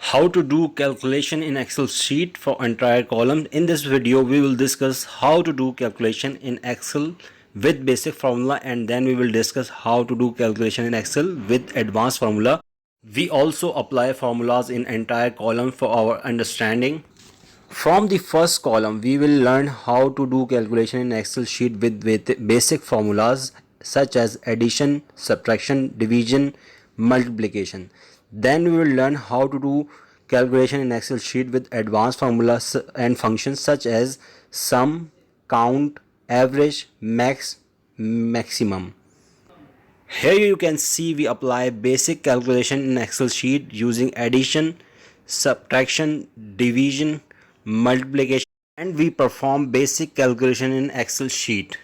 How to do calculation in Excel sheet for entire column. In this video we will discuss how to do calculation in Excel with basic formula, and then we will discuss how to do calculation in Excel with advanced formula. We also apply formulas in entire column for our understanding. From the first column we will learn how to do calculation in Excel sheet with basic formulas such as addition, subtraction, division, multiplication. Then we will learn how to do calculation in Excel sheet with advanced formulas and functions such as sum, count, average, max, maximum. Here you can see we apply basic calculation in Excel sheet using addition, subtraction, division, multiplication, and we perform basic calculation in Excel sheet.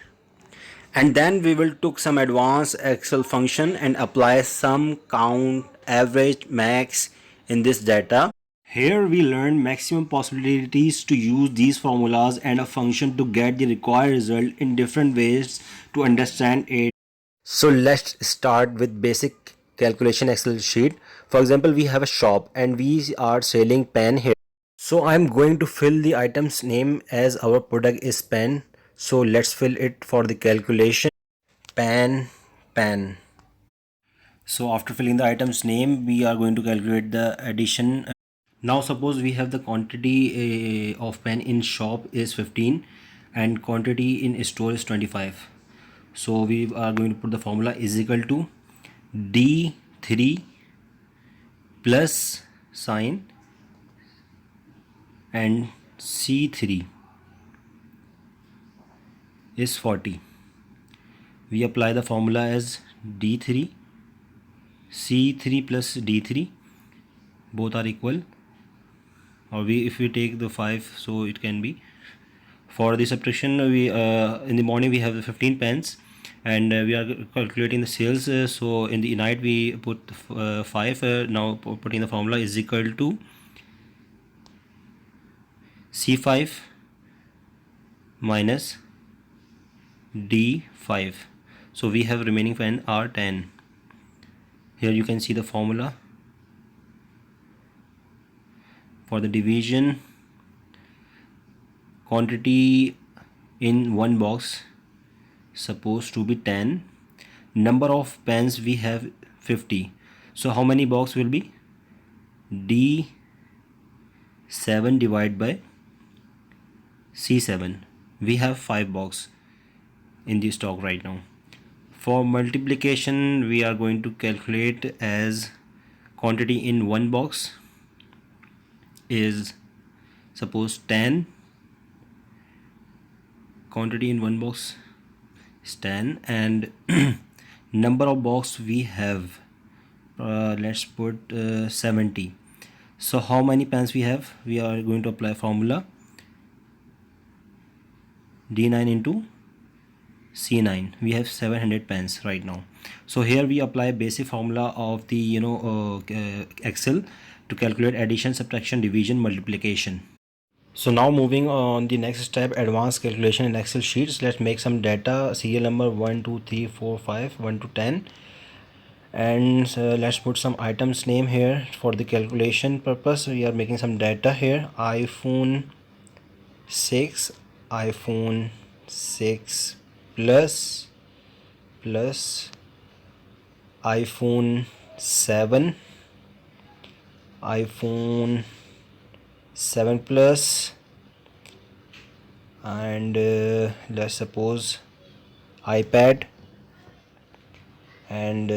And then we will took some advanced Excel function and apply sum, count, average, max in this data. Here we learn maximum possibilities to use these formulas and a function to get the required result in different ways to understand it. So let's start with basic calculation Excel sheet. For example, we have a shop and we are selling pen here. So I'm going to fill the item's name as our product is pen. So let's fill it for the calculation. Pen, pen. So after filling the item's name, we are going to calculate the addition. Now suppose we have the quantity of pen in shop is 15 and quantity in store is 25. So we are going to put the formula is equal to D3 plus sign and C3 is 40. We apply the formula as D3, C3 plus D3, both are equal, or if we take the 5, so it can be. For the subtraction, we in the morning we have the 15 pence and we are calculating the sales, so in the night we put 5. Now putting the formula is equal to C5 minus D5. So we have remaining pen are 10. Here you can see the formula for the division. Quantity in one box supposed to be 10. Number of pens we have 50. So how many box will be? D7 divided by C7. We have 5 box in the stock right now. For multiplication, we are going to calculate as quantity in one box is suppose 10. Quantity in one box is 10 and number of box we have, let's put 70. So how many pens we have? We are going to apply formula D9 into C9. We have 700 pens right now. So here we apply basic formula of the Excel to calculate addition, subtraction, division, multiplication. So now moving on the next step, advanced calculation in Excel sheets. Let's make some data, serial number 1 2 3 4 5 1 to 10, and let's put some items name here for the calculation purpose. We are making some data here. iPhone 6, iPhone 6 plus iPhone 7, iPhone 7 plus, and let's suppose iPad, and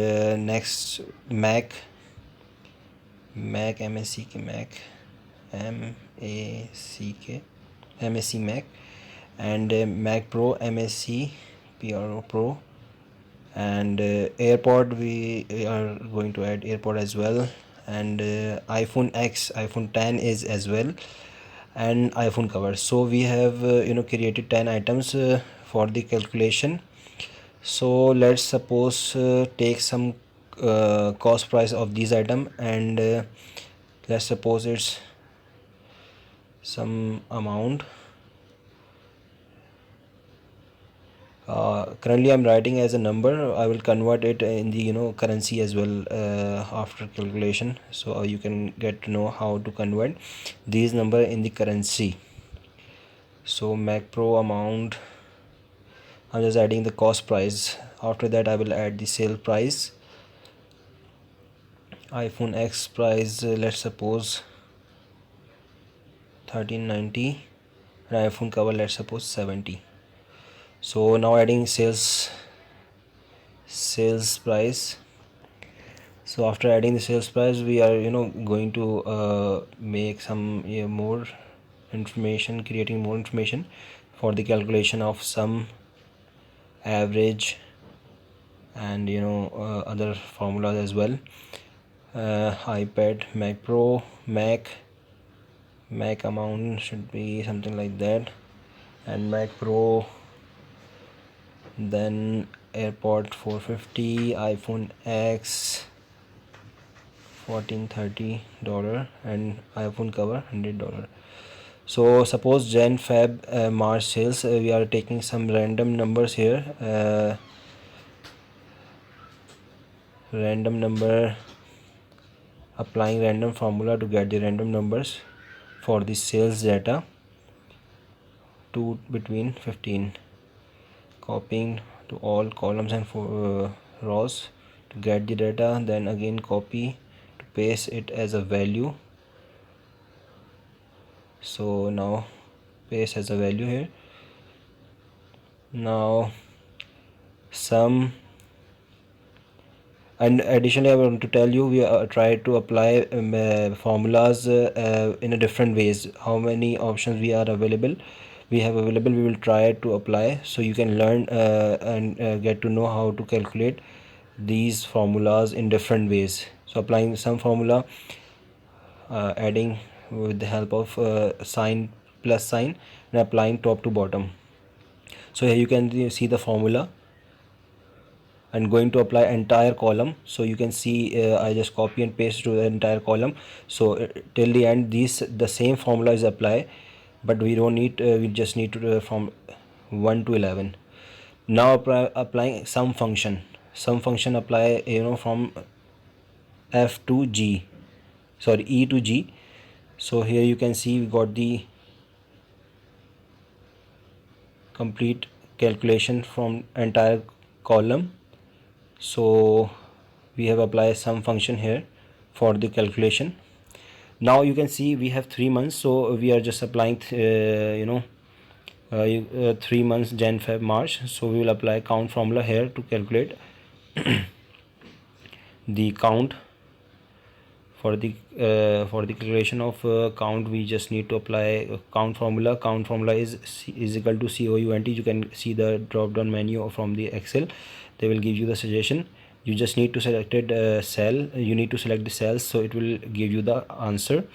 next Mac, MAC, Mac, Mac, and Mac Pro, MSC Pro, and AirPod, we are going to add AirPod as well, and iPhone X, iPhone 10 is as well, and iPhone cover. So we have created 10 items for the calculation. So let's suppose take some cost price of these item, and let's suppose it's some amount. Currently I'm writing as a number. I will convert it in the currency as well after calculation, so you can get to know how to convert these number in the currency. So Mac Pro amount, I'm just adding the cost price. After that I will add the sale price. iPhone X price, let's suppose 1390, and iPhone cover, let's suppose 70. So now adding sales price. So after adding the sales price, we are going to make some more information, creating more information for the calculation of sum, average, and other formulas as well. iPad, Mac Pro, Mac amount should be something like that, and Mac Pro, then AirPod 450, iPhone X $1430, and iPhone cover $100. So suppose Jan, Feb, March sales, we are taking some random numbers here, random number, applying random formula to get the random numbers for the sales data, 2 between 15, copying to all columns and rows to get the data, then again copy to paste it as a value. So now paste as a value here. Now sum, and additionally I want to tell you, we try to apply formulas in a different ways. How many options we have available, we will try to apply, so you can learn and get to know how to calculate these formulas in different ways. So applying some formula, adding with the help of sign, plus sign, and applying top to bottom. So here you can see the formula, and going to apply entire column. So you can see I just copy and paste to the entire column. So till the end the same formula is applied, but we don't need we just need to do from 1 to 11. Now applying sum function. Sum function apply from F to G, sorry, E to G. So here you can see we got the complete calculation from entire column. So we have applied some function here for the calculation. Now you can see we have 3 months, so we are just applying 3 months, Jan, Feb, March. So we will apply count formula here to calculate the count. For the calculation of count, we just need to apply count formula. Count formula is equal to COUNT. You can see the drop down menu from the Excel. They will give you the suggestion. You just need to select cell. You need to select the cells, so it will give you the answer.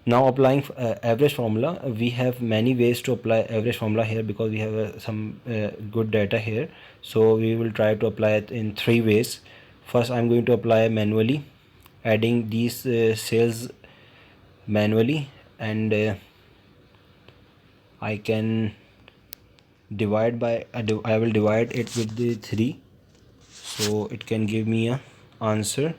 Now applying average formula, we have many ways to apply average formula here, because we have some good data here. So we will try to apply it in 3 ways. First, I'm going to apply manually, adding these sales manually, and I can divide by I will divide it with the 3, so it can give me a answer.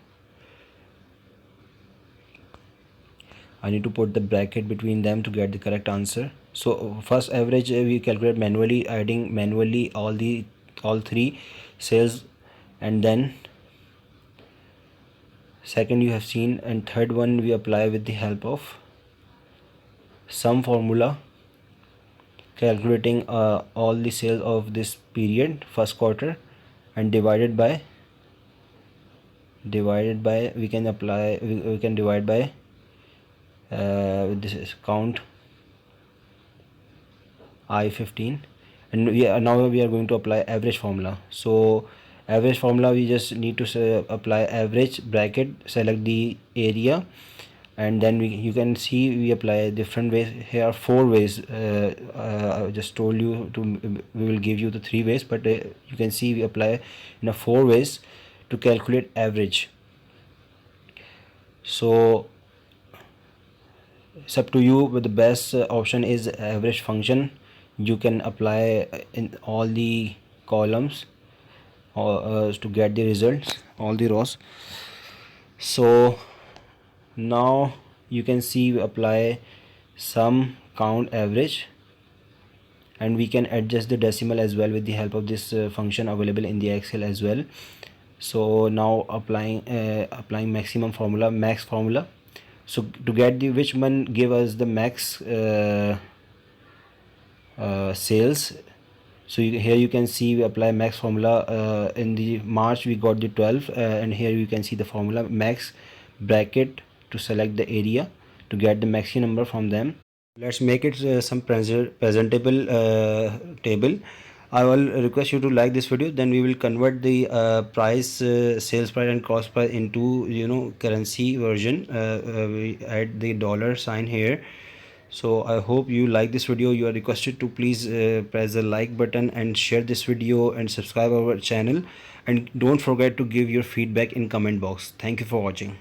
I need to put the bracket between them to get the correct answer. So first average we calculate manually, adding manually all 3 sales, and then second you have seen, and third one we apply with the help of sum formula, calculating all the sales of this period, first quarter, and divided by we can apply, we can divide by with this count I15, and now we are going to apply average formula. So average formula, we just need to apply average bracket, select the area, and then you can see we apply different ways. Here are 4 ways. I just told you we will give you the 3 ways, but you can see we apply in a 4 ways to calculate average. So it's up to you, but the best option is average function. You can apply in all the columns to get the results, all the rows. So now you can see we apply sum, count, average, and we can adjust the decimal as well with the help of this function available in the Excel as well. So now applying maximum formula, max formula. So to get the which one give us the max sales. So here you can see we apply max formula. In the March we got the 12, and here you can see the formula max bracket to select the area to get the maxi number from them. Let's make it some presentable table. I will request you to like this video, then we will convert the price, sales price and cost price into currency version. We add the dollar sign here. So I hope you like this video. You are requested to please press the like button and share this video and subscribe our channel, and don't forget to give your feedback in comment box. Thank you for watching.